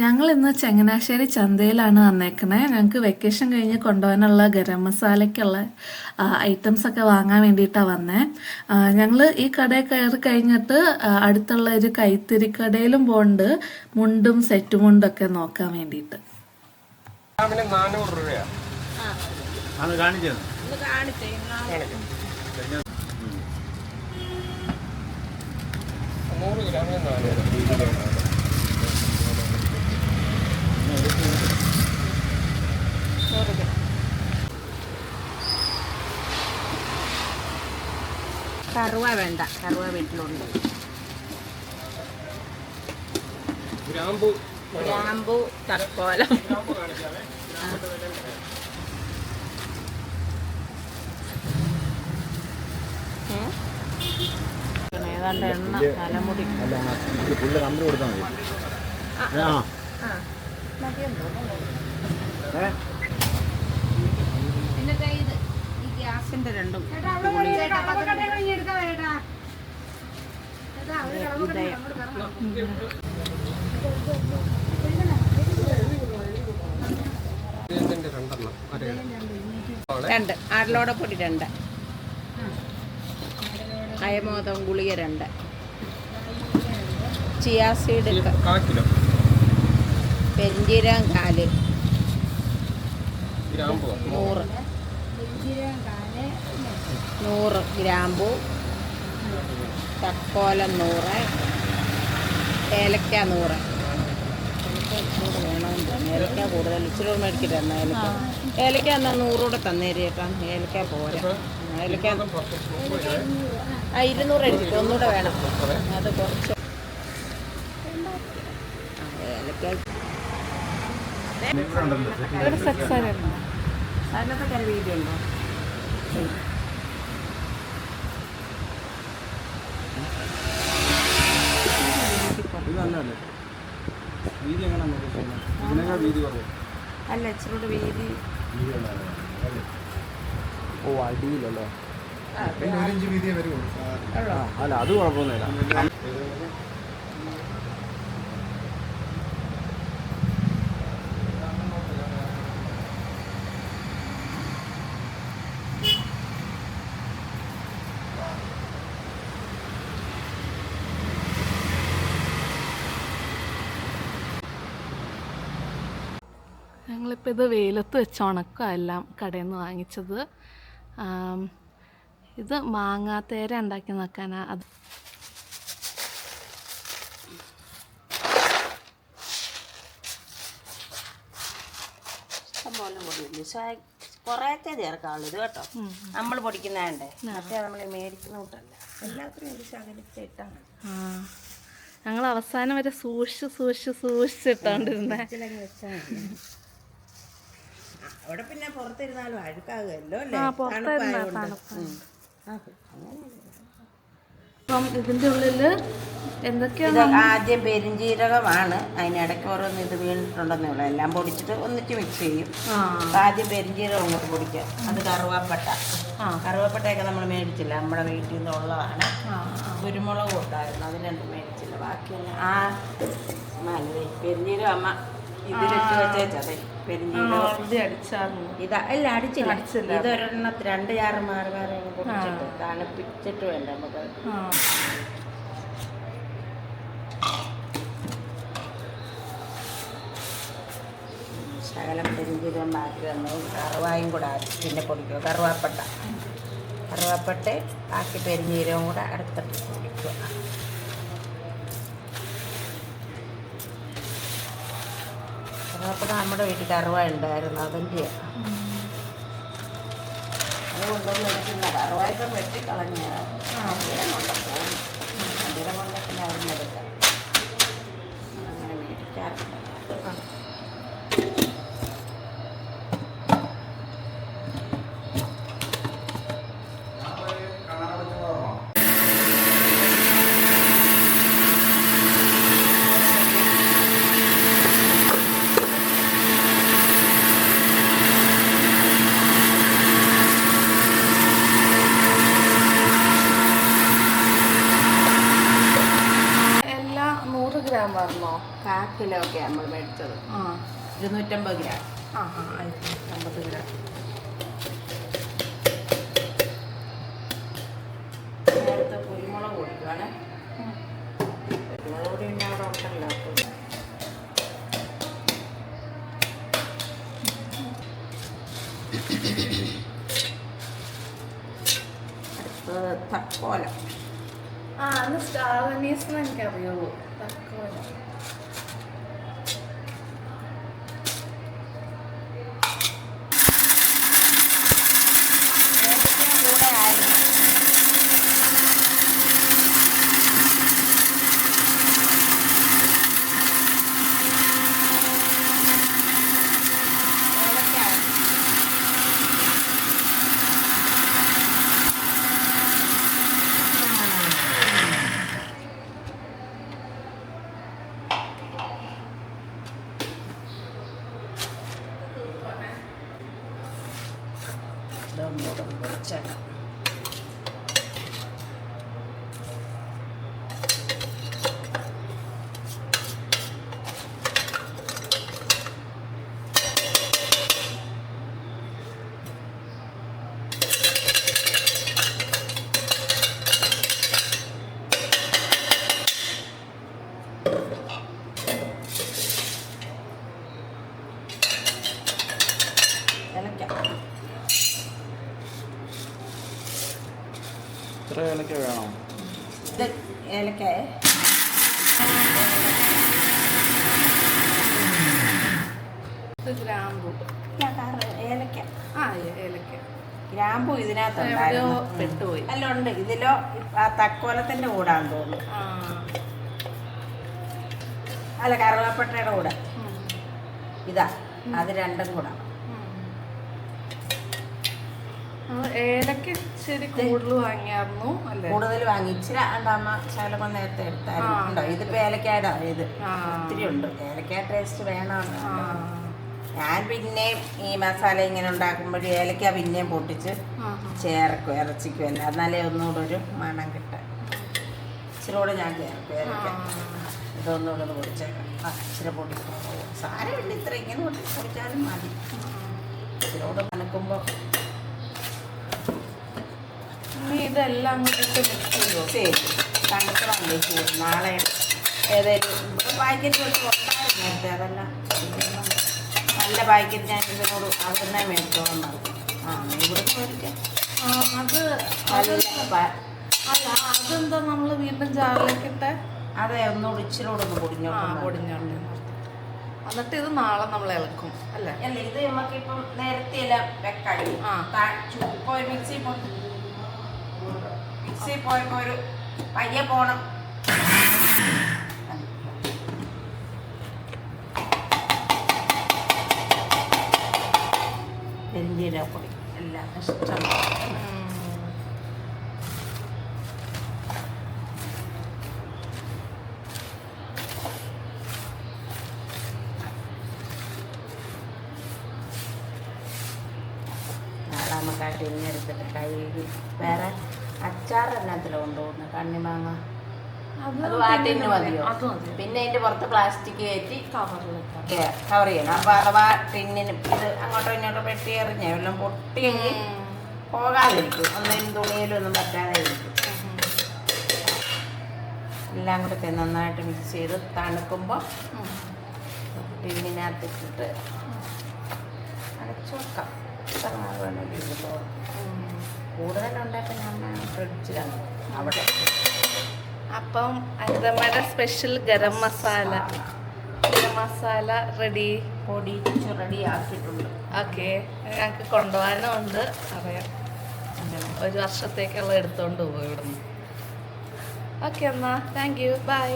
ഞങ്ങൾ ഇന്ന് ചങ്ങനാശ്ശേരി ചന്തയിലാണ് വന്നേക്കണേ. ഞങ്ങൾക്ക് വെക്കേഷൻ കഴിഞ്ഞ് കൊണ്ടുപോകാനുള്ള ഗരം മസാലയ്ക്കുള്ള ഐറ്റംസ് ഒക്കെ വാങ്ങാൻ വേണ്ടിയിട്ടാണ് വന്നേ. ഞങ്ങൾ ഈ കടയിൽ കയറി കഴിഞ്ഞിട്ട് അടുത്തുള്ള ഒരു കൈത്തറി കടയിലും പോകുന്നുണ്ട്, മുണ്ടും സെറ്റ് മുണ്ടൊക്കെ നോക്കാൻ വേണ്ടിയിട്ട്. കറുവ വേണ്ട, കറുവ വീട്ടിലുണ്ട്. ഗ്രാമ്പു, തക്കോലം, ഏതാണ്ട് എണ്ണ, തലമുടി. പിന്നെ ഇത് ഈ ഗ്യാസിന്റെ രണ്ടും രണ്ട് ആറിലോടപ്പൊടി 2, അയമോദം ഗുളിക 2, ചിയാ സീഡ് 1 കിലോ, പെരിഞ്ചീരകം 4, 100 ഗ്രാമ്പു, തക്കോലം 100, ഏലക്ക 100. ഏലക്ക കൂടുതൽ ഇച്ചിരി മേടിച്ചിട്ട് തന്ന ഏലക്ക എന്നാൽ 100 കൂടെ തന്നേരി കേട്ടോ. ഏലക്ക പോരാ, ഏലക്ക 200 എടുത്തിട്ട് ഒന്നുകൂടെ വേണം. അത് കുറച്ച് ഏലക്ക അതിനകത്ത് കരുവീതിയുണ്ടോ? അല്ല, ഇച്ചിരൂടെ വീതി. ഓ, അടിയിലല്ലേ? അല്ല, അത് കുഴപ്പമൊന്നുമില്ല. ഞങ്ങളിപ്പോൾ ഇത് വെയിലത്ത് വെച്ച് ഉണക്കുക എല്ലാം കടയിൽ നിന്ന് വാങ്ങിച്ചത്. ഇത് മാങ്ങാത്തേര ഉണ്ടാക്കി നോക്കാനാ. അത് ഇഷ്ടംപോലെ പൊടിയില്ല, കുറേത്തെ ചേർക്കാവുള്ളൂ ഇത് കേട്ടോ. നമ്മൾ പൊടിക്കുന്നതേ, മറ്റേ നമ്മൾ മേടിക്കുന്ന കൂട്ടല്ല. എല്ലാത്തിനും ഒരു ശകലത്തെ ഇട്ടാണ്. ഞങ്ങൾ അവസാനം വരെ സൂക്ഷിച്ചിട്ടോണ്ടിരുന്നേ. അവിടെ പിന്നെ പുറത്തിരുന്നാലും അഴുക്കാകുമല്ലോ അല്ലേ? അപ്പം ഇതിൻ്റെ ഉള്ളിൽ എന്തൊക്കെയാണ്? ആദ്യം പെരിഞ്ജീരകമാണ്, അതിനിടയ്ക്ക് ഓരോന്ന് ഇത് വീണിട്ടുണ്ടെന്നേ ഉള്ളൂ. എല്ലാം പൊടിച്ചിട്ട് ഒന്നിച്ച് മിക്സ് ചെയ്യും. ആദ്യം പെരിഞ്ജീരകം അങ്ങോട്ട് പൊടിക്കുക. അത് കറുവപ്പട്ടയൊക്കെ നമ്മൾ മേടിച്ചില്ല, നമ്മുടെ വീട്ടിൽ നിന്നുള്ളതാണ്. കുരുമുളക് ഉണ്ടായിരുന്നു, അത് രണ്ടും മേടിച്ചില്ല. ബാക്കിയെല്ലാം പെരിഞ്ജീരകം അമ്മ ഇതിലിട്ട് വെച്ചേ. പെരിഞ്ജീരകം ഇല്ല, അടിച്ചില്ല. ഇതൊരെണ്ണത്തിൽ 2 ജാറ് മാറി പൊടിച്ചിട്ട് തണുപ്പിച്ചിട്ട് വേണ്ട നമുക്ക്. ശകലം പെരിഞ്ജീരകം മാറ്റി തന്നു. കറുവായും കൂടെ പിന്നെ പൊടിക്കുക. കറുവാപ്പട്ട ബാക്കി പെരിഞ്ജീരകം കൂടെ അടുത്തിട്ട് പൊടിക്കുക. കറുവാപ്പട്ട നമ്മുടെ വീട്ടിൽ കറുവ ഉണ്ടായിരുന്നു, അതിൻ്റെ അതുകൊണ്ടൊന്നും വെച്ചില്ല. കറുവായിട്ട് വെട്ടിക്കളഞ്ഞ മന്ദിരം കൊണ്ട് പോകും. മന്ദിരം കൊണ്ട് പിന്നെ അവിടെ നിന്ന് എടുക്കാം. അങ്ങനെ മേടിക്കാറുണ്ട്. കിലോ ഒക്കെ നമ്മൾ മേടിച്ചത്. 250 ഗ്രാം. 250 ഗ്രാം. നേരത്തെ കുരുമുളക് പൊടിക്കുവാണ്. കുരുമുളക് പൊടി പിന്നെ അവിടെ ഉണ്ടല്ലോ. അടുത്തത് തക്കോല. അന്ന് സ്റ്റാർ അനീസിന് എനിക്കറിയുള്ളൂ. തക്കോല. കൂടെ ആയിരുന്നു. ഇതൊന്നുകൂടെ പൊടിച്ചേക്കാം. ഇത്ര ഏലക്ക വേണോ? ഇത് ഏലക്കായ. ഇത് ഗ്രാമ്പു. ഏലക്ക. ഏലക്ക. ഗ്രാമ്പു ഇതിനകത്തുണ്ടായിരുന്നു. പെട്ടുപോയി. അല്ല ഉണ്ട്. ഇതിലോ ആ തക്കോലത്തിന്റെ കൂടാന്ന് തോന്നുന്നു. അല്ല കറുവാപ്പട്ടയുടെ കൂടെ ഇതാ. അത് രണ്ടും കൂടെ. ഏലക്ക ശരി കൂടുതൽ വാങ്ങിയായിരുന്നു അല്ലേ? കൂടുതൽ വാങ്ങി. ഇച്ചിരി അമ്മ ശകലം നേരത്തെ എടുത്തായിരുന്നു. ഇതിപ്പോ ഏലക്കായുടെ ഇത് ഒത്തിരി ഉണ്ട്. ഏലക്കായ ടേസ്റ്റ് വേണമെന്ന്. ഞാൻ പിന്നെയും ഈ മസാല ഇങ്ങനെ ഉണ്ടാക്കുമ്പോൾ ഏലക്ക പിന്നെയും പൊട്ടിച്ച് ചേർക്കും ഇറച്ചിക്കും എല്ലാം. എന്നാലേ ഒന്നുകൂടെ ഒരു മണം കിട്ടാൻ. ഇച്ചിരി കൂടെ ഞാൻ ചേർക്കും ഏലക്ക. ഇതൊന്നുകൂടെ ഒന്ന് പൊടിച്ചേക്കാം. ഇച്ചിരി പൊടിക്കും. സാരമില്ല, ഇത്ര ഇങ്ങനെ പൊടിച്ചാലും മതി. ഇച്ചിരി കൂടെ നനക്കുമ്പോൾ ഇതെല്ലാം ശരി. തണുത്തതല്ലേ ചൂട്. നാളെ ഏതായാലും ഇവിടെ പാക്കറ്റ് വെച്ച് ഉണ്ടായിരുന്നു നേരത്തെ. അതെല്ലാം നല്ല പാക്കറ്റ് ഞാൻ ഇതിനോട് അവിടുന്ന് മേടിച്ചോളം നടക്കും. ഇവിടെ മേടിക്കാം. അതെന്താ നമ്മൾ വീണ്ടും ജാറിലേക്കിട്ടെ? അതെ, ഒന്നുകൂടി ഇച്ചിരിയോടെ ഒന്ന് പൊടിഞ്ഞോണ്ട്. എന്നിട്ട് ഇത് നാളെ നമ്മൾ ഇളക്കും അല്ലേ? അല്ല, ഇത് നമുക്കിപ്പം നേരത്തെ എല്ലാം വെക്കായി. ഇപ്പോൾ മിക്സി പോയപ്പോൾ ഒരു പയ്യെ പോണം. പെരിഞ്ചീരകപ്പൊടി എല്ലാം ഇഷ്ടം. നമുക്ക് ആ ടിന്നെടുത്തിട്ട് കഴുകി. വേറെ അച്ചാർ എന്നതിൽ കൊണ്ടുപോകുന്നു. കണ്ണിമാങ്ങ അത് വാട്ടിന് മതിയോ? പിന്നെ അതിൻ്റെ പുറത്ത് പ്ലാസ്റ്റിക് കയറ്റി കവർ ചെയ്യണം. അപ്പോൾ അഥവാ ടിന്നിന് ഇത് അങ്ങോട്ടോ ഇങ്ങോട്ടോ പെട്ടി എറിഞ്ഞ എല്ലാം പൊട്ടിയെങ്കിൽ പോകാതിരിക്കും. ഒന്നും തുണിയിലും ഒന്നും പറ്റാതെ ഇരിക്കും. എല്ലാം കൂടെ നന്നായിട്ട് മിക്സ് ചെയ്ത് തണുക്കുമ്പോൾ ടിന്നിനകത്തിട്ടിട്ട് അടച്ചു വെക്കാം. കൂടുതലുണ്ടാക്കാൻ അമ്മ ഫ്രിഡ്ജിലാണ് അവിടെ. അപ്പം അന്തമ്മയുടെ സ്പെഷ്യൽ ഗരം മസാല റെഡി. പൊടിച്ച് റെഡി ആക്കിയിട്ടുണ്ട്. ഓക്കെ, ഞങ്ങൾക്ക് കൊണ്ടുപോകാനും ഉണ്ട്. അറിയാം, 1 വർഷത്തേക്കുള്ള എടുത്തോണ്ട് പോകും ഇവിടുന്ന്. ഓക്കെ, എന്നാൽ താങ്ക് യു, ബൈ.